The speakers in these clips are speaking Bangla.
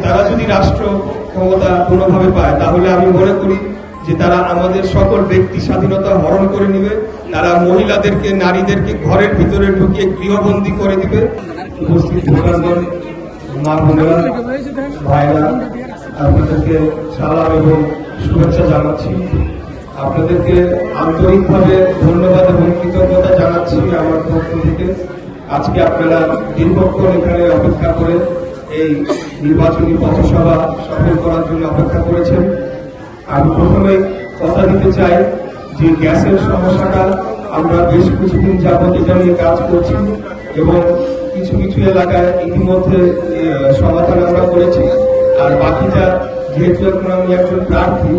তারা যদি রাষ্ট্র ক্ষমতা কোনোভাবে পায়, তাহলে আমি মনে করি যে তারা আমাদের সকল ব্যক্তি স্বাধীনতা হরণ করে নেবে। তারা মহিলাদেরকে, নারীদেরকে ঘরের ভিতরে ঢুকিয়ে গৃহবন্দী করে দিবে। উপস্থিত ভোটারগণ, মা বোনেরা, ভাইরা, আপনাদেরকে সালাম এবং শুভেচ্ছা জানাচ্ছি। আপনাদেরকে আন্তরিকভাবে ধন্যবাদ এবং কৃতজ্ঞতা জানাচ্ছি আমার পক্ষ থেকে। আজকে আপনারা দীর্ঘক্ষণ এখানে অপেক্ষা করে এই নির্বাচনী পথসভা সফল করার জন্য অপেক্ষা করেছেন। আমি প্রথমে কথা দিতে চাই যে গ্যাসের সমস্যাটা আমরা বেশ কিছুদিন যাবত এটা নিয়ে কাজ করছি এবং কিছু কিছু এলাকায় ইতিমধ্যে সমাধান আমরা করেছি। আর বাকিটা, যেহেতু এখন আমি একজন প্রার্থী,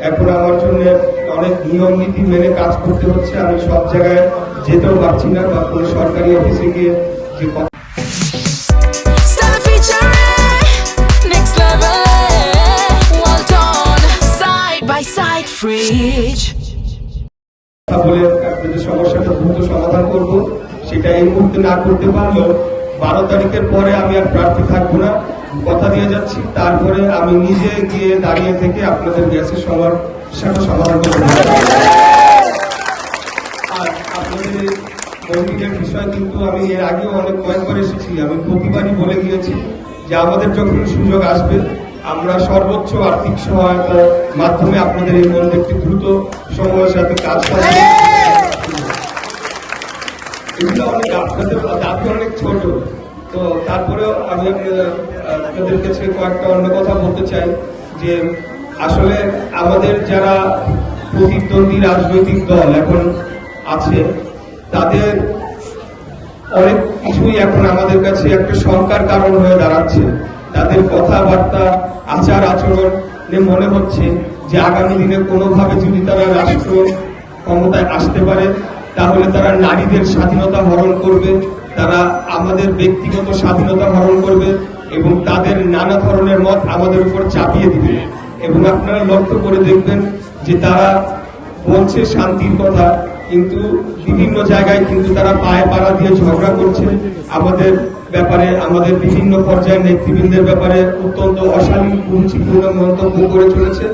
এখন আমার জন্য অনেক নিয়ম নীতি মেনে কাজ করতে হচ্ছে। আমি সব জায়গায় যেতেও পারছি না, বা কোনো সরকারি অফিসে গিয়ে যে বলে আপনাদের সমস্যাটা দ্রুত সমাধান করব, সেটা এই মুহূর্তে না করতে পারলেও 12 তারিখের পরে আমি আর প্রার্থী থাকবো না, কথা দিয়ে যাচ্ছি। তারপরে আমি নিজে গিয়ে দাঁড়িয়ে থেকে আপনাদের গ্যাসের সমস্যাটা সমাধান করতে পারবো। আর আপনাদের মন্দিরের বিষয় কিন্তু আমি এর আগেও কয়েকবার এসেছি। আমি প্রতিবারই বলে গিয়েছি যে আমাদের যখন সুযোগ আসবে, আমরা সর্বোচ্চ আর্থিক সহায়তার মাধ্যমে আপনাদের এই মন্দিরটি দ্রুত সময়ের সাথে কাজ করা। এগুলো আপনাদের অনেক ছোট, তো তারপরেও আমি আপনাদের কাছে কয়েকটা অন্য কথা বলতে চাই যে আসলে আমাদের যারা প্রতিদ্বন্দ্বী রাজনৈতিক দল এখন আছে, তাদের অনেক কিছুই এখন আমাদের কাছে একটা শঙ্কার কারণ হয়ে দাঁড়াচ্ছে। তাদের কথাবার্তা, আচার আচরণে মনে হচ্ছে যে আগামী দিনে কোনোভাবে যদি তারা রাষ্ট্র ক্ষমতায় আসতে পারে, তাহলে তারা নারীদের স্বাধীনতা হরণ করবে, তারা আমাদের ব্যক্তিগত স্বাধীনতা হরণ করবে এবং তাদের নানা ধরনের মত আমাদের উপর চাপিয়ে দিবে। এবং আপনারা লক্ষ্য করে দেখবেন যে তারা বলছে শান্তির কথা, কিন্তু বিভিন্ন জায়গায় কিন্তু তারা পায়ে পাড়া দিয়ে ঝগড়া করছে। আমাদের ব্যাপারে, আমাদের বিভিন্ন পর্যায়ের নেতৃবৃন্দের ব্যাপারে অত্যন্ত অশালীন, কুরুচিপূর্ণ মন্তব্য করে চলেছে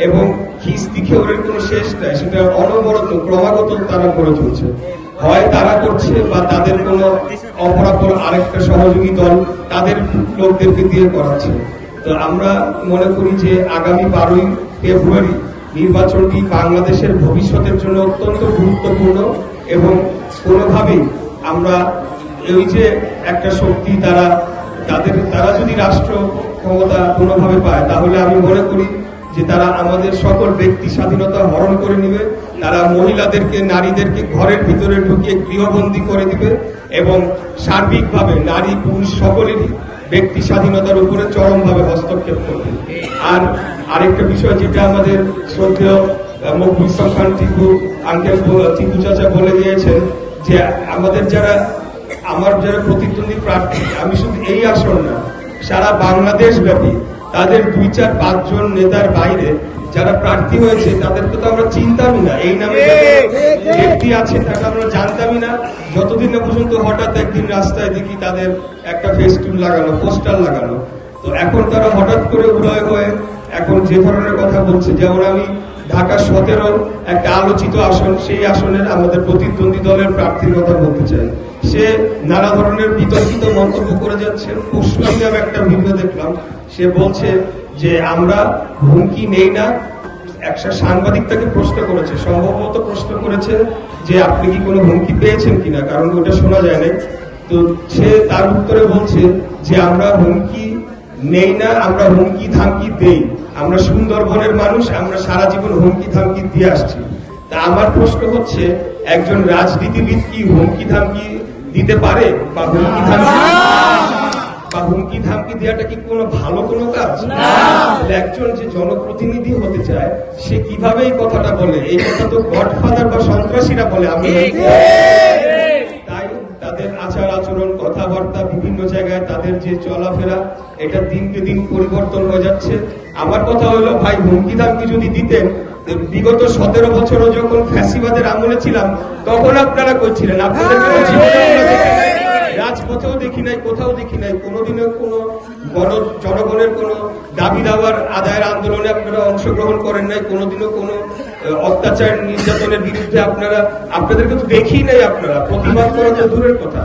এবং খিস্তি খেউরের কোনো শেষ নাই। সেটা অনবরত, ক্রমাগত তারা করে চলছে। হয় তারা করছে, বা তাদের কোনো অপরাপর আরেকটা সহযোগী দল তাদের লোকদেরকে দিয়ে করাচ্ছে। তো আমরা মনে করি যে আগামী 12ই ফেব্রুয়ারি নির্বাচনটি বাংলাদেশের ভবিষ্যতের জন্য অত্যন্ত গুরুত্বপূর্ণ এবং কোনোভাবেই আমরা এই যে একটা শক্তি, তারা যদি রাষ্ট্র ক্ষমতা কোনোভাবে পায়, তাহলে আমি মনে করি যে তারা আমাদের সকল ব্যক্তি স্বাধীনতা হরণ করে নেবে। তারা মহিলাদেরকে, নারীদেরকে ঘরের ভিতরে ঢুকিয়ে গৃহবন্দী করে দিবে এবং সার্বিকভাবে নারী পুরুষ সকলেরই ব্যক্তি স্বাধীনতার উপরে চরমভাবে হস্তক্ষেপ করবে। আর আরেকটা বিষয় যেটা আমাদের শ্রদ্ধেয় মকবুল খান টিপু চাচা বলে গিয়েছেন যে আমাদের আমার যারা প্রতিদ্বন্দ্বী প্রার্থী, আমি শুধু এই আসন না, সারা বাংলাদেশ ব্যাপী তাদের 2-4-5 জন নেতার বাইরে যারা প্রার্থী হয়েছে তাদেরকে তো আমরা চিনতামই না। এই নামে ব্যক্তি আছে তাকে আমরা জানতামই না, যতদিন না পর্যন্ত হঠাৎ একদিন রাস্তায় দেখি তাদের একটা ফেস্টুন লাগানো, পোস্টার লাগানো। তো এখন তারা হঠাৎ করে উদয় হয়ে এখন যে ধরনের কথা বলছে, যেমন আমি ঢাকা 17 একটা আলোচিত আসন, সেই আসনের আমাদের প্রতিদ্বন্দ্বী দলের প্রার্থীর কথা বলতে চাই। সে নানা ধরনের বিতর্কিত মন্তব্য করে যাচ্ছে। পরশু আমি একটা ভিডিও দেখলাম, সে বলছে যে আমরা হুমকি নেই না। একটা সাংবাদিক তাকে প্রশ্ন করেছে, সম্ভবত প্রশ্ন করেছে যে আপনি কি কোনো হুমকি পেয়েছেন কিনা, কারণ ওটা শোনা যায় না। তো সে তার উত্তরে বলছে যে আমরা হুমকি নেই না, আমরা হুমকি ধামকি দেই। আমরা সুন্দরবনের মানুষ, আমরা সারা জীবন হুমকি ধামকি দিয়ে আসছি। তা আমার প্রশ্ন হচ্ছে, একজন রাজনীতিবিদ কি হুমকি ধামকি দিতে পারে, বা হুমকি ধামকি দেওয়াটা কি কোনো ভালো কোনো কাজ? একজন যে জনপ্রতিনিধি হতে চায়, সে কিভাবে এই কথাটা বলে? এই কথা তো গডফাদার বা সন্ত্রাসীরা বলে। তাই তাদের আচার আচরণ, কথাবার্তা, বিভিন্ন জায়গায় তাদের যে চলাফেরা, এটা দিনকে দিন পরিবর্তন হয়ে যাচ্ছে। আমার কথা হলো, ভাই হুমকি ধামকি যদি দিতেন, বিগত 17 বছরও যখন ফ্যাসিবাদের আমলে ছিলাম, তখন আপনারা করছিলেন। আপনাদের রাজপথেও দেখি নাই, কোথাও দেখি নাই, কোনোদিনও কোনো জনগণের কোনো দাবি দাবার আদায়ের আন্দোলনে আপনারা অংশগ্রহণ করেন নাই, কোনোদিনও কোনো অত্যাচার নির্যাতনের বিরুদ্ধে আপনাদেরকে তো দেখি নাই, আপনারা প্রতিবাদ করা তো দূরের কথা,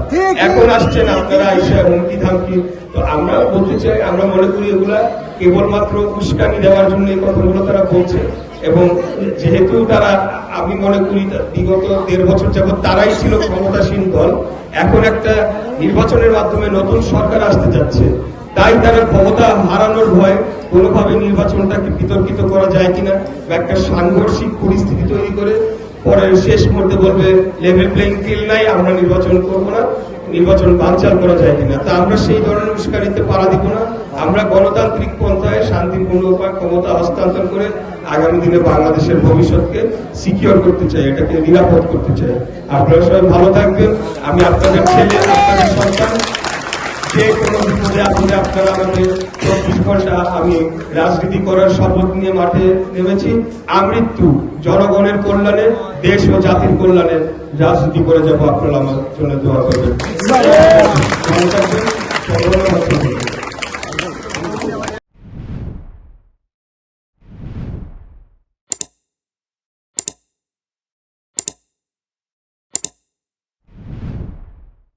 এখন আসছেন আপনারা এসে হুমকি ধামকি। তো আমরা বলতে চাই, আমরা মনে করি এগুলা কেবলমাত্র উস্কানি দেওয়ার জন্য এই কথাগুলো তারা বলছে। এবং যেহেতু তারা, আমি মনে করি বিগত 1.5 বছর যাবৎ তারাই ছিল ক্ষমতাসীন দল, এখন একটা নির্বাচনের মাধ্যমে নতুন সরকার আসতে যাচ্ছে, তাই তারা ক্ষমতা হারানোর ভয় কোনোভাবে নির্বাচনটাকে বিতর্কিত করা যায় কিনা বা একটা সাংঘর্ষিক পরিস্থিতি তৈরি করে পরে শেষ মুহূর্তে বলবে লেভেল প্লেইং ফিল্ড নাই, আমরা নির্বাচন করবো না, নির্বাচন বানচাল করা যায় কিনা। তা আমরা সেই ধরনের উস্কানিতে পাড়া দিব না। আমরা গণতান্ত্রিক পন্থায় শান্তিপূর্ণ উপায় ক্ষমতা হস্তান্তর করে আগামী দিনে বাংলাদেশের ভবিষ্যৎকে সিকিউর করতে চাই, এটাকে নিরাপদ করতে চাই। আপনারা সবাই ভালো থাকবেন। আমি আপনাদের ছেলে, আপনাদের সন্তান, যে কোনো বিপদে আপদে আপনারা আমাকে 24 ঘন্টা, আমি রাজনীতি করার শপথ নিয়ে মাঠে নেমেছি। আমৃত্যু জনগণের কল্যাণে, দেশ ও জাতির কল্যাণে রাজনীতি করে যাবো। আপনারা আমার জন্য দোয়া করবেন। ভালো থাকবেন।